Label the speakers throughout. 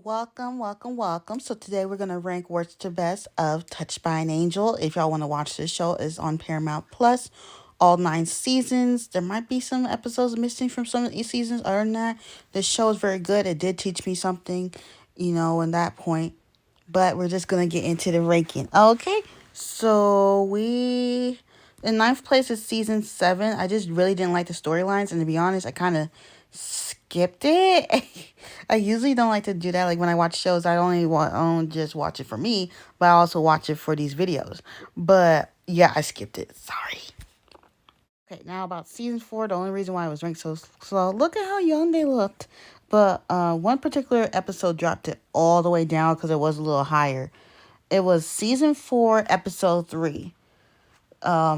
Speaker 1: Welcome, welcome, welcome. So today we're gonna rank worst to best of Touched by an Angel. If y'all want to watch this show, it's on Paramount Plus, all 9 seasons. There might be some episodes missing from some of these seasons. Other than that, this show is very good. It did teach me something, in that point. But we're just gonna get into the ranking. Okay, so we in ninth place is season 7. I just really didn't like the storylines, and to be honest, I kind of skipped it. I usually don't like to do that. Like when I watch shows, I don't just watch it for me, but I also watch it for these videos. But yeah, I skipped it. Sorry. Okay, now about season 4, the only reason why it was ranked so slow. Look at how young they looked. But one particular episode dropped it all the way down because it was a little higher. It was season 4, episode 3.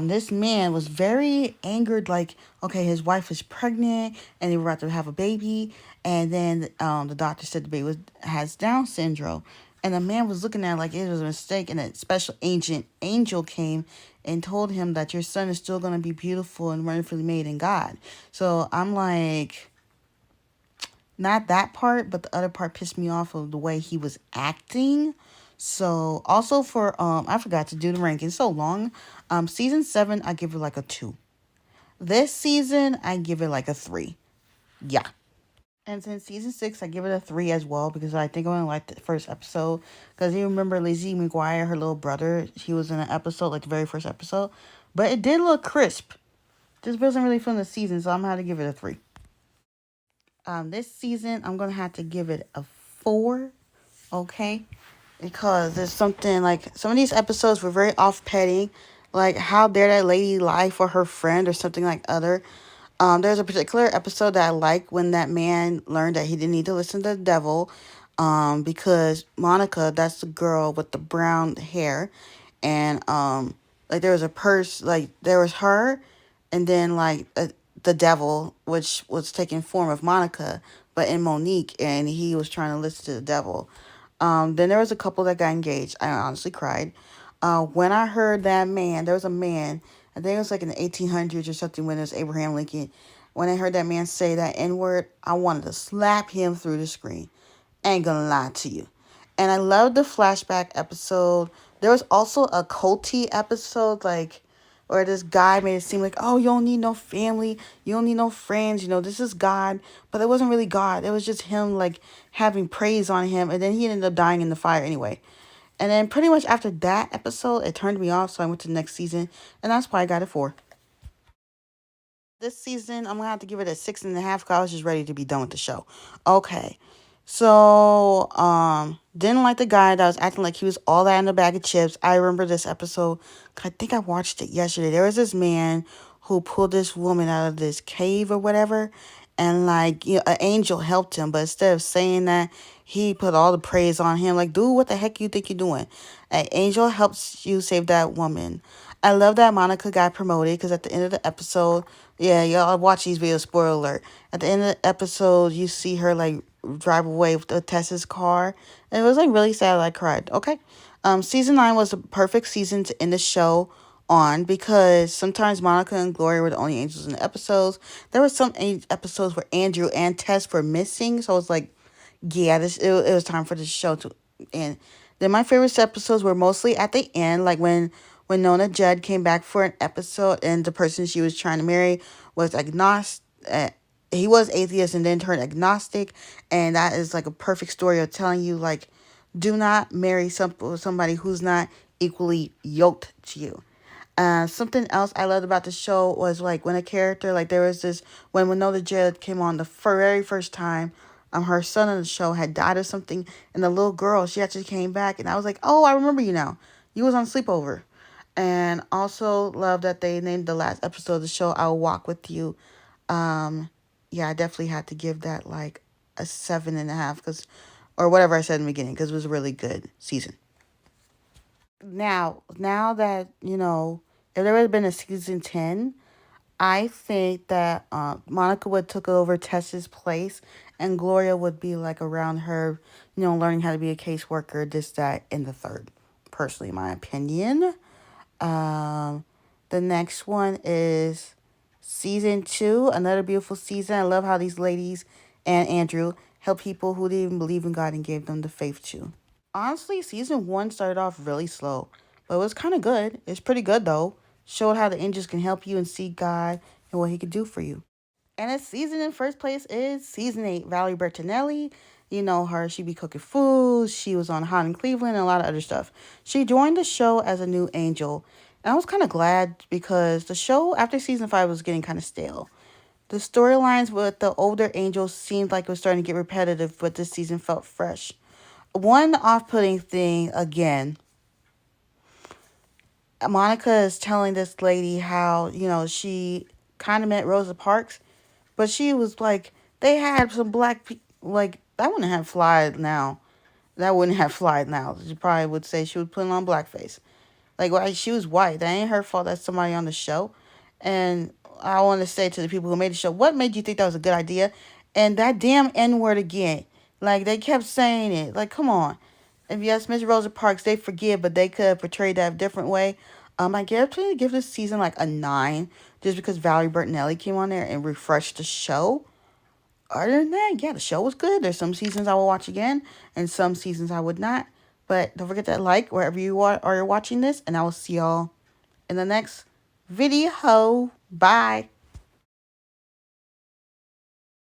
Speaker 1: This man was very angered, like, okay, his wife was pregnant and they were about to have a baby, and then the doctor said the baby has Down syndrome, and the man was looking at it like it was a mistake, and a special agent angel came and told him that your son is still gonna be beautiful and wonderfully made in God. So I'm like, not that part, but the other part pissed me off of the way he was acting. So also for I forgot to do the ranking so long. Season 7 I give it like a 2. This season I give it like a 3. Yeah. And since season 6 I give it a 3 as well because I think I only liked the first episode. Because you remember Lizzie McGuire, her little brother, he was in an episode, like the very first episode. But it did look crisp. This wasn't really from the season, so I'm gonna have to give it a 3. This season I'm gonna have to give it a 4. Okay, because there's something like some of these episodes were very off-putting, like how dare that lady lie for her friend or something like other. There's a particular episode that I like when that man learned that he didn't need to listen to the devil, because Monica, that's the girl with the brown hair, and like there was a purse, like there was her, and then like the devil, which was taking form of Monica, but in Monique, and he was trying to listen to the devil. Then there was a couple that got engaged. I honestly cried. When I heard that man, there was a man, I think it was like in the 1800s or something when it was Abraham Lincoln. When I heard that man say that N word, I wanted to slap him through the screen. Ain't gonna lie to you. And I loved the flashback episode. There was also a culty episode, like where this guy made it seem like, oh, you don't need no family, you don't need no friends, this is God. But it wasn't really God. It was just him like having praise on him, and then he ended up dying in the fire anyway. And then pretty much after that episode, it turned me off, so I went to the next season, and that's why I got it 4. This season, I'm gonna have to give it a 6.5 because I was just ready to be done with the show. Okay. So, didn't like the guy that was acting like he was all that in a bag of chips. I remember this episode. I think I watched it yesterday. There was this man who pulled this woman out of this cave or whatever, and like, an angel helped him, but instead of saying that, he put all the praise on him. Like, dude, what the heck you think you're doing? An angel helps you save that woman. I love that Monica got promoted because at the end of the episode, yeah, y'all watch these videos, spoiler alert. At the end of the episode, you see her like drive away with Tessa's car. And it was like really sad. I cried. Okay. Season 9 was a perfect season to end the show on because sometimes Monica and Gloria were the only angels in the episodes. There were some episodes where Andrew and Tess were missing. So it was like, yeah, it was time for the show to end. Then my favorite episodes were mostly at the end, like when Nona Judd came back for an episode and the person she was trying to marry was agnostic. He was atheist and then turned agnostic, and that is like a perfect story of telling you like, do not marry somebody who's not equally yoked to you. Something else I loved about the show was like when a character, like there was this, when Winona Judd came on the very first time, her son on the show had died of something, and the little girl, she actually came back, and I was like, oh, I remember you now. You was on Sleepover. And also love that they named the last episode of the show I'll Walk With You. Um, yeah, I definitely had to give that like a 7.5 because, or whatever I said in the beginning, because it was a really good season. Now that, if there had been a season 10, I think that Monica would took over Tessa's place, and Gloria would be like around her, learning how to be a caseworker, this, that, and the third. Personally, my opinion. Um, the next one is season 2, another beautiful season. I love how these ladies and Andrew help people who didn't even believe in God and gave them the faith to. Honestly, season one started off really slow, but it was kind of good. It's pretty good though. Showed how the angels can help you and see God and what He could do for you. And its season in first place is season 8. Valerie Bertinelli. You know her. She be cooking food. She was on Hot in Cleveland and a lot of other stuff. She joined the show as a new angel. And I was kind of glad because the show after season 5 was getting kind of stale. The storylines with the older angels seemed like it was starting to get repetitive, but this season felt fresh. One off-putting thing, again, Monica is telling this lady how, she kind of met Rosa Parks, but she was like, they had some black people, like, that wouldn't have flied now. That wouldn't have flied now. She probably would say she was putting on blackface. Like, why she was white. That ain't her fault. That's somebody on the show. And I want to say to the people who made the show, what made you think that was a good idea? And that damn N word again. Like, they kept saying it. Like, come on. If yes, Miss Rosa Parks, they forgive, but they could have portrayed that a different way. I give this season like a 9, just because Valerie Bertinelli came on there and refreshed the show. Other than that, yeah, the show was good. There's some seasons I will watch again, and some seasons I would not. But don't forget to like wherever you are or you're watching this, and I will see y'all in the next video. Bye.